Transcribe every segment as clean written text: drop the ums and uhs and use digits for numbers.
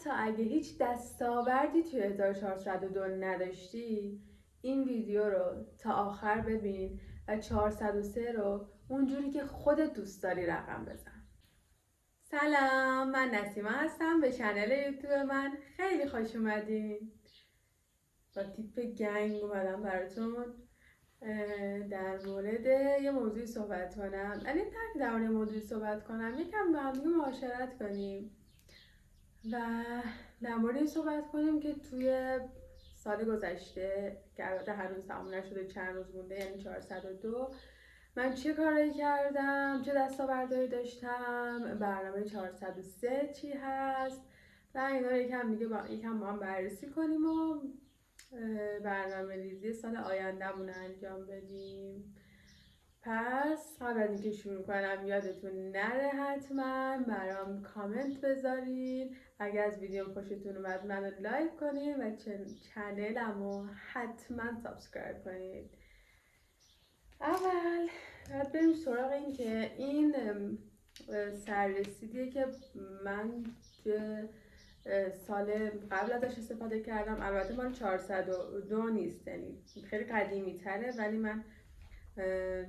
حتی اگه هیچ دستاوردی توی 1402 نداشتی، این ویدیو رو تا آخر ببین و 403 رو اونجوری که خودت دوست داری رقم بزن. سلام، من نسیمه هستم. به چنل یوتیوب من خیلی خوش اومدین. با تیپ گنگ اومدم براتون در مورد یه موضوعی صحبت کنم. اگه در مورد موضوعی صحبت کنم یکم با هم دیگه معاشرت کنیم و در مورد این صحبت کنیم که توی سال گذشته که البته هنوز تموم نشده، چند روز مونده، یعنی 402، من چه کارایی کردم، چه دستاوردهایی داشتم، برنامه 403 چی هست و اینا رو یکم با هم بررسی کنیم و برنامه ریزی سال آینده‌مون انجام بدیم. پس قبل از اینکه شروع کنم یادتون نره حتما برام کامنت بذارین. اگر از ویدیو خوشتون اومد منو لایک کنین و چنلمو حتما سابسکرایب کنید. اول باید بریم سراغ این که این سررسیدیه که من توی سال قبل ازش استفاده کردم. البته مال 402 نیست، یعنی خیلی قدیمی تره، ولی من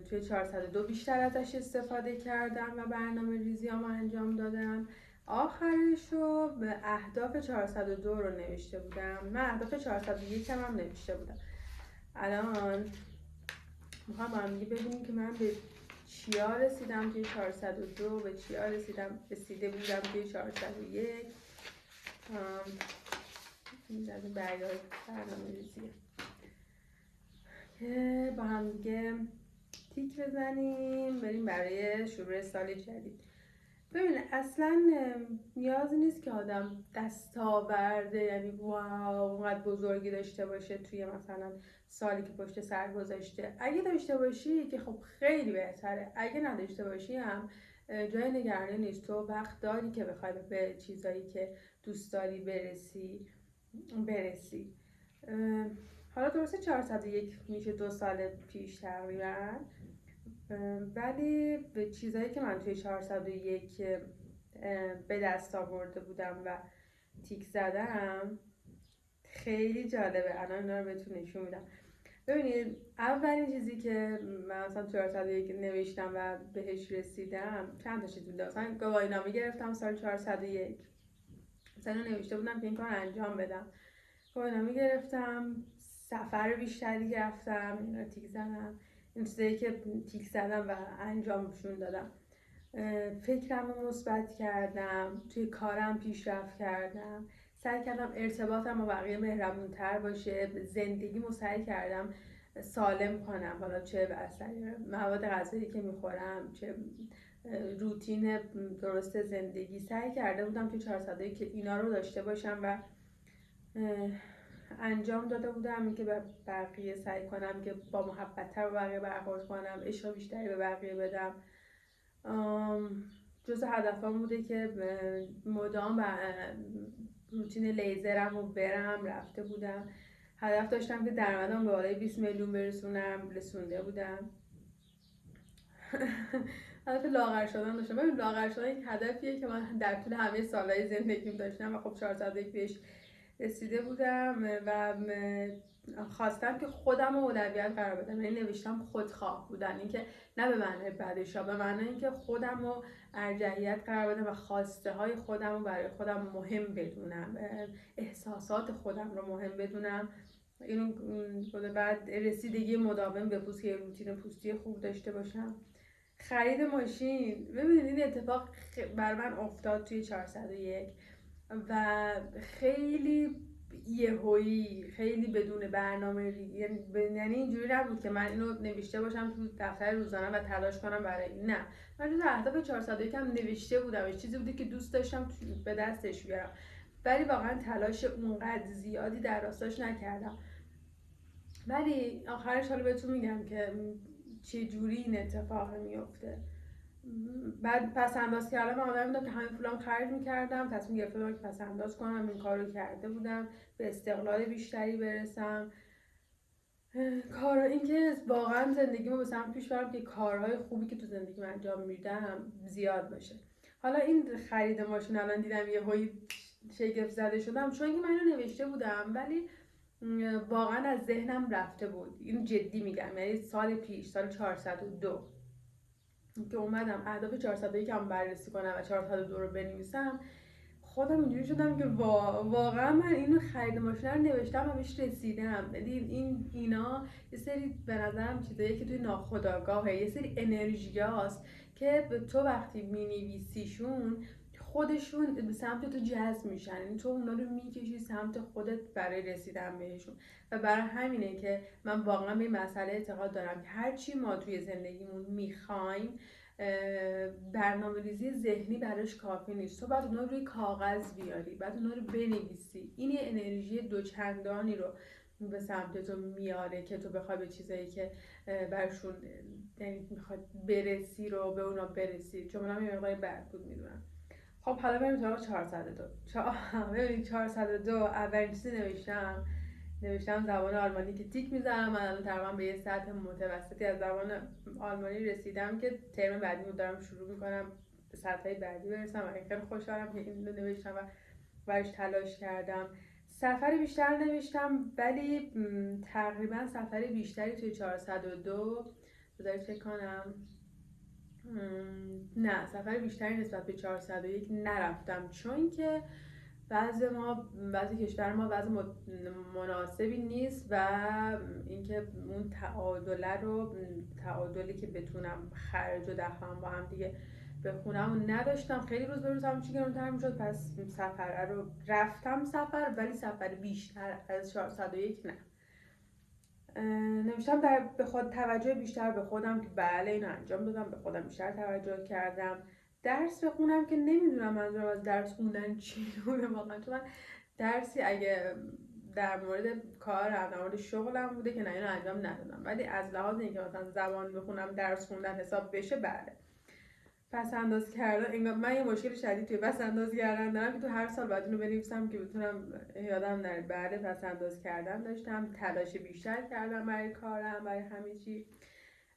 توی 402 بیشتر ازش استفاده کردم و برنامه ریزیامو انجام دادم. آخرشو به اهداف 402 رو نوشته بودم. من اهداف 401 هم نوشته بودم. الان میخوام با هم دیگه ببینیم که من به چیا رسیدم توی 402، به چیا رسیده بودم توی 401. این برنامه ریزیه که با هم دیگه تیک بزنیم بریم برای شروع سال جدید. ببین اصلا نیازی نیست که آدم دستاورده، یعنی واو اونقدر بزرگی داشته باشه توی مثلا سالی که پشت سر گذاشته. اگه داشته باشی که خب خیلی بهتره، اگه نداشته باشی هم جای نگرانی نیست. تو وقت داری که بخوای به چیزایی که دوست داری برسی. حالا درسته 401 میشه 2 سال پیش تقریبا، ولی به چیزایی که من توی 401 به دست آورده بودم و تیک زدم خیلی جالبه. الان اینا رو بهتون نشون میدم. ببینید اولین چیزی که من مثلا 401 نوشتم و بهش رسیدم چند تا چیز بود. مثلا گواهینامه گرفتم سال 401، مثلا نوشته بودم که این کار انجام بدم. گواهینامه گرفتم، سفر بیشتری رفتم، اینا رو تیک زدم. این چیزایی که تیک زدم و انجامشون دادم. فکرم رو مثبت کردم، توی کارم پیشرفت کردم، سعی کردم ارتباطم با بقیه مهربون‌تر باشه، زندگیمو سعی کردم سالم کنم، حالا چه از مواد غذایی که میخورم، چه روتین درست زندگی. سعی کرده بودم توی 401 که اینا رو داشته باشم و انجام داده بودم. این که به بقیه سعی کنم که با محبت‌تر با بقیه برخورد کنم، عشق بیشتری به بقیه بدم. جزء هدفم بوده که مدام روتین لیزرم رو برم، رفته بودم. هدف داشتم که درآمدم به بالای 20 میلیون برسونم، رسونده بودم. هدف لاغر شدن داشتم. ببین لاغر شدن یک هدفیه که من در طول همه سالهای زندگیم داشتم و خب 401 بهش رسیده بودم و خواستم که خودم رو اولویت قرار بدم. یعنی نوشتم خودخواه بودن، اینکه نه به معنای بدش، به معنای اینکه خودم رو ارجحیت قرار بدم و خواسته های خودم رو برای خودم مهم بدونم، احساسات خودم رو مهم بدونم. اینو بعد رسیدگی مداوم به پوست، که روتین پوستی خوب داشته باشم. خرید ماشین. ببینید این اتفاق بر من افتاد توی 401 و خیلی یهویی، خیلی بدون برنامه. یعنی اینجوری نبود که من اینو نوشته باشم تو دفتر روزانه و تلاش کنم برای این. نه، من تو اهداف 401 هم نوشته بودم، چیزی بوده که دوست داشتم به دستش بیارم، ولی واقعا تلاش اونقدر زیادی در راستاش نکردم. ولی آخرش حالا بهتون میگم که چه جوری این اتفاق میفته. بعد پس انداز کردم، آدم بودم که همین پولام خرج میکردم. تصمیم گرفته بودم که پس انداز کنم، این کار رو کرده بودم، به استقلال بیشتری برسم. این که واقعا زندگیمو به سمت پیش برم که کارهای خوبی که تو زندگیم انجام میدم زیاد باشه. حالا این خرید ماشین الان دیدم یهویی شگفت زده شدم، چون که من اینو نوشته بودم ولی واقعا از ذهنم رفته بود. این جدی میگم، یعنی سال پیش، سال 402 که اومدم اهداف 401 هم بررسی کنم و 402 رو بنویسم، خودم اینجوری شدم که واقعا من اینو خرید ماشین رو نوشتم و بهش رسیدم. اینا یه سری به نظرم چیزایی که توی ناخودآگاهه، یه سری انرژیاست که تو وقتی مینویسیشون خودشون به سمت تو جذب میشن، یعنی تو اونا رو میکشی سمت خودت برای رسیدن بهشون. و برای همینه که من واقعا به این مسئله اعتقاد دارم که هرچی ما توی زندگیمون میخوایم، برنامه‌ریزی ذهنی براش کافی نیست. تو باید اونا روی کاغذ بیاری، بعد اونا رو بنویسی. این یه انرژی دوچندانی رو به سمت تو میاره که تو بخوای به چیزایی که برشون یعنی میخواد برسی رو به اونا برسی. چون منم یه مقداری بد بود میدونم. خب حالا بریم سراغ 402. ببینید 402 اولین چیزی نوشتم زبان آلمانی که تیک میزنم. من الان تقریبا به یه سطح متوسطی از زبان آلمانی رسیدم که ترم بعدی رو دارم شروع میکنم به سطحهای بعدی برسم و خیلی خوشحالم که این رو نوشتم و برش تلاش کردم. سفر بیشتر نوشتم ولی تقریبا سفر بیشتری توی 402 بذارید چک کنم. نه، سفر بیشتری نسبت به 401 نرفتم، چون که بعضی کشور ما وضع مناسبی نیست و اینکه اون تعادلی که بتونم خرج و دخلم با هم دیگه بخونم و نداشتم. خیلی روز به روز هم چی گرونتر میشد، پس سفر رو رفتم سفر، ولی سفر بیشتر از 401 نه. نوشتم به خود توجه بیشتر به خودم که بله اینو انجام دادم، به خودم بیشتر توجه کردم. درس بخونم که نمیدونم منظورم از درس خوندن چی بوده واقعا، چون من درسی اگه در مورد کارم، در مورد شغلم بوده که نه اینو انجام ندادم، ولی از لحاظ اینکه مثلا زبان بخونم درس خوندن حساب بشه بله. پس انداز کردن، من یه مشکل شدید توی پس انداز کردن دارم که تو هر سال باید اینو بنویسم که بتونم یادم نره. بله پس انداز کردن داشتم، تلاش بیشتر کردم برای کارم، برای همه چی.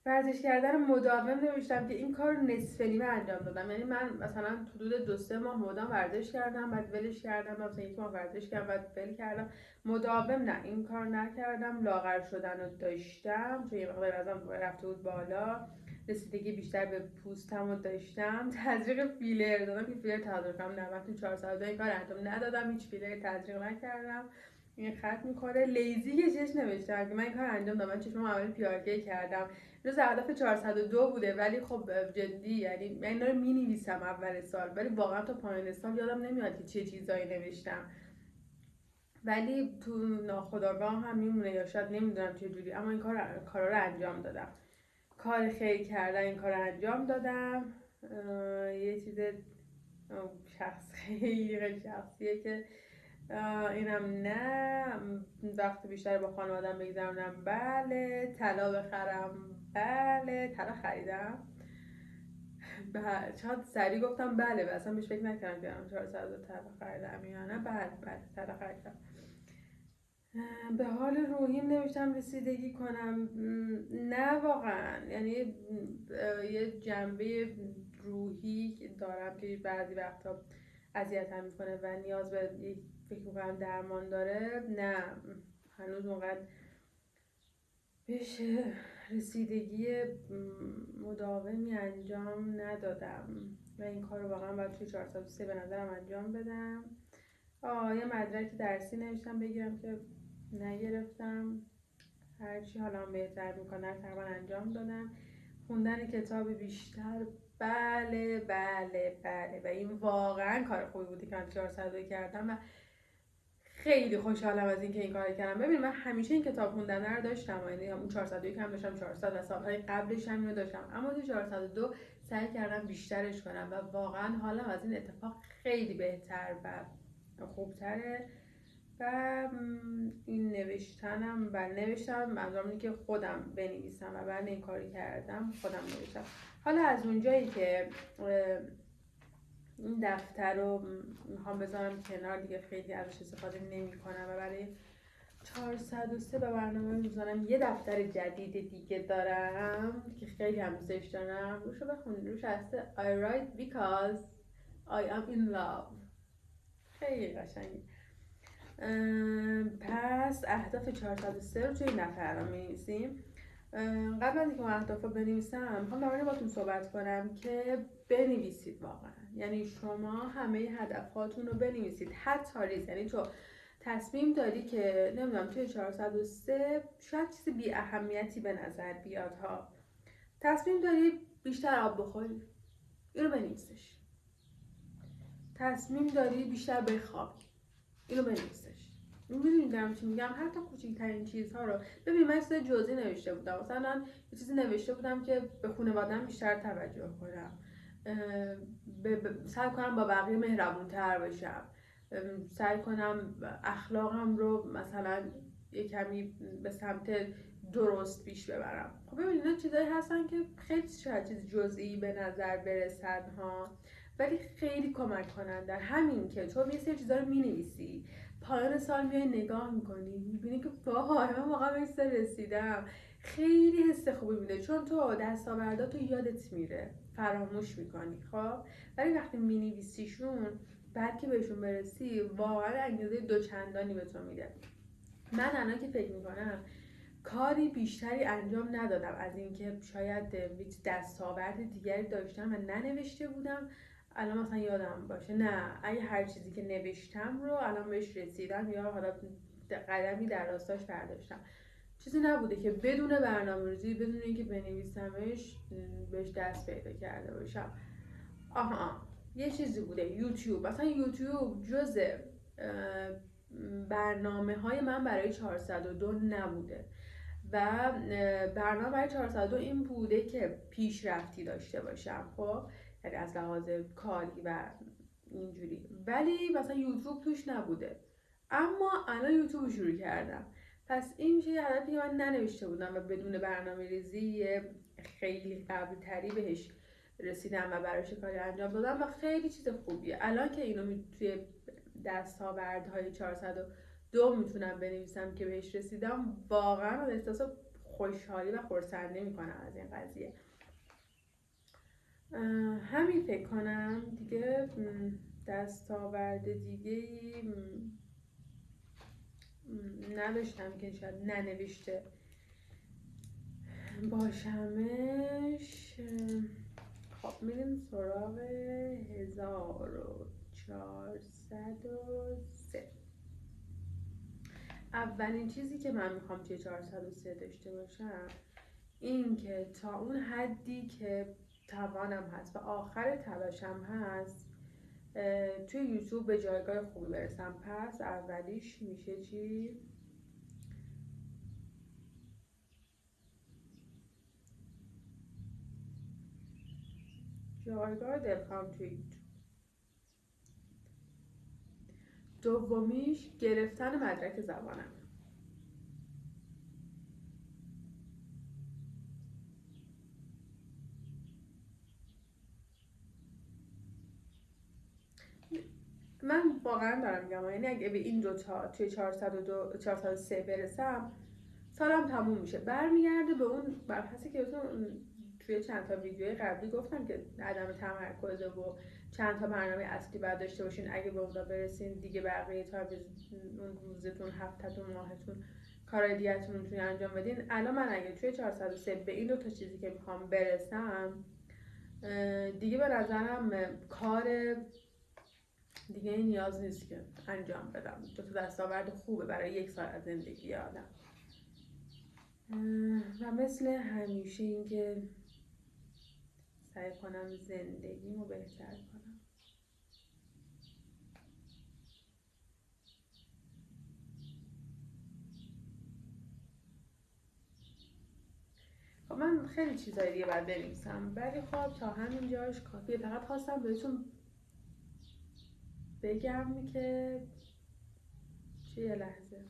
ورزش کردن مداوم نوشتم که این کار نصف نیمه انجام دادم، یعنی من مثلا حدود 2-3 ماه مدام ورزش کردم بعد ولش کردم، مثلا 1 ماه ورزش کردم بعد ول کردم. مداوم نه، این کار نکردم. لاغر شدن رو داشتم چون یه مقدار وزنم رفته بود بالا، رسیدگی بیشتر به پوستم رو داشتم. تزریق فیلر دادم که فیلر تزریق کنم، نه من تو 402 این کار انجام ندادم، هیچ فیلر تزریق نکردم. این خط میکنه. لیزی یه چش نوشتم که من این کار انجام دادم، من چشمم عمل پیارگی کردم. روز هدف 402 بوده ولی خب جدی یعنی من اینا رو می‌نویسم اول سال، ولی واقعا تا پایان سال یادم نمیاد که چه چیزایی نوشتم، ولی تو ناخودآگاه هم میمونه یا شاید نمیدونم چه جوری، اما این کارا رو انجام دادم. کار خیر کردن، این کار رو انجام دادم. یه چیز خیلی شخصیه که اینم نه. وقت بیشتر با خانوادم بگذرونم، بله. طلا بخرم، بله. طلا خریدم، چقدر سریع گفتم بله و اصلا بهش فکر نکردم که 400 طلا خریدم یا نه. بله طلا خریدم. به حال روحیم نوشتم رسیدگی کنم، نه واقعا، یعنی یه جنبه روحی دارم که بعضی وقتا اذیتم میکنه و نیاز به فکر میکنم درمان داره. نه هنوز اونقدر بهش رسیدگی مداومی انجام ندادم و این کار رو واقعا باید توی 403 به نظرم انجام بدم. یه مدرک درسی نوشتم بگیرم که نگرفتم. هرچی حالم بهتر میکنه تقریبا انجام دادم. خوندن کتاب بیشتر، بله بله بله، و این واقعا کار خوبی بودی که من 402 کردم و خیلی خوشحالم از اینکه این کار کردم. ببین من همیشه این کتاب خوندن رو داشتم، یعنی اون 401 هم داشتم، 400 و سالهای قبلش هم اینو داشتم، اما تو 402 سعی کردم بیشترش کنم و واقعا حالم از این اتفاق خیلی بهتر و خوبتره. و این نوشتم منظورم اینه که خودم بنویسم و بعد این کاری کردم خودم نوشتم. حالا از اونجایی که این دفتر رو میخوام بذارم کنار دیگه، خیلی ازش استفاده نمی‌کنم و برای 403 به برنامه میذارم. یه دفتر جدید دیگه دارم که خیلی هم دوستش دارم. روشو بخونید، روش هسته I write because I am in love. خیلی قشنگه. پس اهداف 403 رو توی این دفعه الان می‌نویسیم. قبل از اینکه اون اهداف رو بنویسم میخوام در مورد باتون صحبت کنم که بنویسید واقعا. یعنی شما همه هدفاتون رو بنویسید، حتی ریز. یعنی تو تصمیم داری که نمیدونم توی 403 شاید چیز بی اهمیتی به نظر بیاد ها، تصمیم داری بیشتر آب بخوری، اینو بنویسش. تصمیم داری بیشتر بخوابی، اینو بنویسش. میدونی دارم چی میگم؟ حتی کوچکترین چیزها رو ببین. من چیز جزئی نوشته بودم، مثلا یه چیزی نوشته بودم که به خانواده‌ام بیشتر توجه کنم، سعی کنم با بقیه مهربون‌تر باشم، سعی کنم اخلاقم رو مثلا یه کمی به سمت درست پیش ببرم. خب ببین اینا چیزایی هستن که خیلی شاید چیز جزئی به نظر برسن ها، ولی خیلی کمک کننده. همین که تو یه سری چیزا رو می‌نویسی، پایان سال میای نگاه میکنی میبینی که وای من واقعا به این رسیدم، خیلی حس خوبی میده، چون تو دستاورداتو یادت میره، فراموش میکنی. خب ولی وقتی مینویسیشون بعد که بهشون برسی واقعا انگیزه دوچندانی به تو میده. من الان که فکر میکنم کاری بیشتری انجام ندادم از اینکه شاید دستاورد دیگری داشتم و ننوشته بودم الان مثلا یادم باشه. نه، اگه هر چیزی که نوشتم رو الان بهش رسیدم یا حالا قدمی در راستاش برداشتم، چیزی نبوده که بدون برنامه‌ریزی، بدون اینکه بنویسمش بهش دست پیدا کرده باشم. آها یه چیزی بوده، یوتیوب. مثلا یوتیوب جز برنامه‌های من برای 402 نبوده و برنامه برای 402 این بوده که پیشرفتی داشته باشم، خب یعنی از لحاظ کاری و اینجوری، ولی مثلا یوتیوب توش نبوده. اما الان یوتیوب شروع کردم، پس این میشه یه هدفی که من ننوشته بودم و بدون برنامه ریزی خیلی قبل تری بهش رسیدم و براش کاری انجام دادم و خیلی چیز خوبیه. الان که اینو توی دستاوردهای 402 میتونم بنویسم که بهش رسیدم، واقعا احساس خوشحالی و خرسندی میکنم از این قضیه. همین فکر کنم دیگه. دستاورد دیگه نداشتم که شاید ننوشته باشمش. خب میریم سراغ 1403. اولین چیزی که من میخوام توی 403 داشته باشم این که تا اون حدی که توانم هست و آخر تلاشم هست توی یوتیوب به جایگاه خوبی برسم. پس اولیش میشه چی؟ جایگاه دلخواه توی یوتیوب. دومیش گرفتن مدرک زبانم. من واقعا دارم میگم، یعنی اگه به این دوتا توی 402 403 برسم سالم تموم میشه. برمیگرده به اون بحثی که توی چند تا ویدیوی قبلی گفتم که عدم تمرکزه و چند تا برنامه اصلی باید داشته باشین. اگه به اونا برسین دیگه بقیه تا اون روزتون، هفته‌تون، ماهتون، کارهای دیگه‌تون میتونین انجام بدین. الان من اگه توی 403 به این دوتا چیزی که میخوام برسم دیگه به نظرم کار دیگه نیاز نیست که انجام بدم. دو تا دستاورد خوبه برای یک سال از زندگی آدم. و مثل همیشه این که سعی کنم زندگیمو بهتر کنم. خب من خیلی چیزای دیگه باید بنویسم ولی خب تا همین جاش کافیه. فقط خواستم بهتون بگم که یه لحظه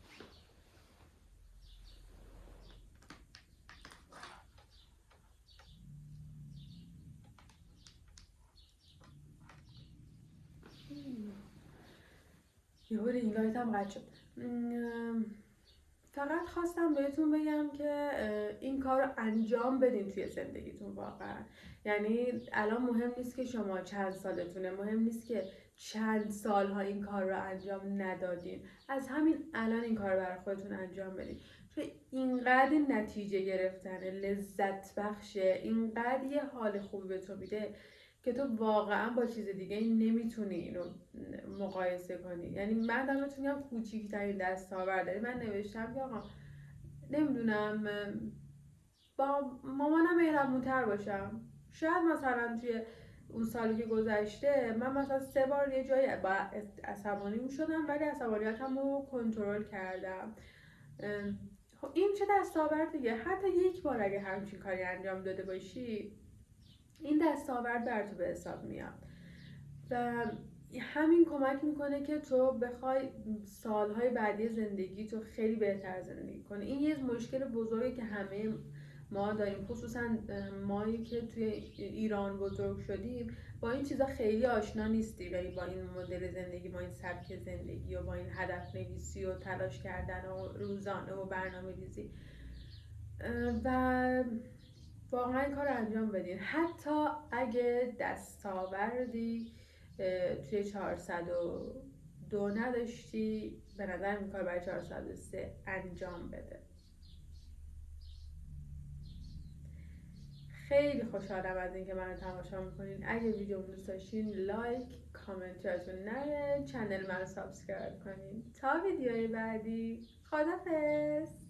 یهو رینگایت هم قطع شد. فقط خواستم بهتون بگم که این کار رو انجام بدین توی زندگیتون واقعا. یعنی الان مهم نیست که شما چند سالتونه، مهم نیست که چند سالها این کار رو انجام ندادین، از همین الان این کار رو برای خودتون انجام بدین، چون اینقدر نتیجه گرفتن لذت بخشه، اینقدر یه حال خوبی به تو میده که تو واقعا با چیز دیگه نمیتونی اینو مقایسه کنی. یعنی من دارم میگم کوچیک‌ترین دستاوردی من نوشتم که آقا نمیدونم با مامانم مهربون‌تر باشم. شاید مثلا توی اون سالی که گذشته من مثلا 3 بار یه جایی با عصبانی میشدم، ولی عصبانیتم رو کنترل کردم. خب این چه دستاورد دیگه. حتی یک بار اگه همچین کاری انجام داده باشی، این دستاورد بر تو به حساب میاد و همین کمک میکنه که تو بخوای سالهای بعدی زندگی تو خیلی بهتر زندگی کنی. این یه مشکل بزرگی که همه ما داریم، خصوصا مایی که توی ایران بزرگ شدیم با این چیزا خیلی آشنا نیستیم، یعنی با این مدل زندگی، با این سبک زندگی و با این هدف نویسی و تلاش کردن و روزانه و برنامه ریزی. و واقعا این کار انجام بدین، حتی اگه دستاوردی توی 402 نداشتی، به نظر این کار برای 403 انجام بده. خیلی خوشحالم از اینکه منو تماشا میکنین. اگه ویدیو دوست داشتین لایک، کامنت یادتون نره، چنل منو سابسکرایب کنین. تا ویدیوی بعدی، خدافظ.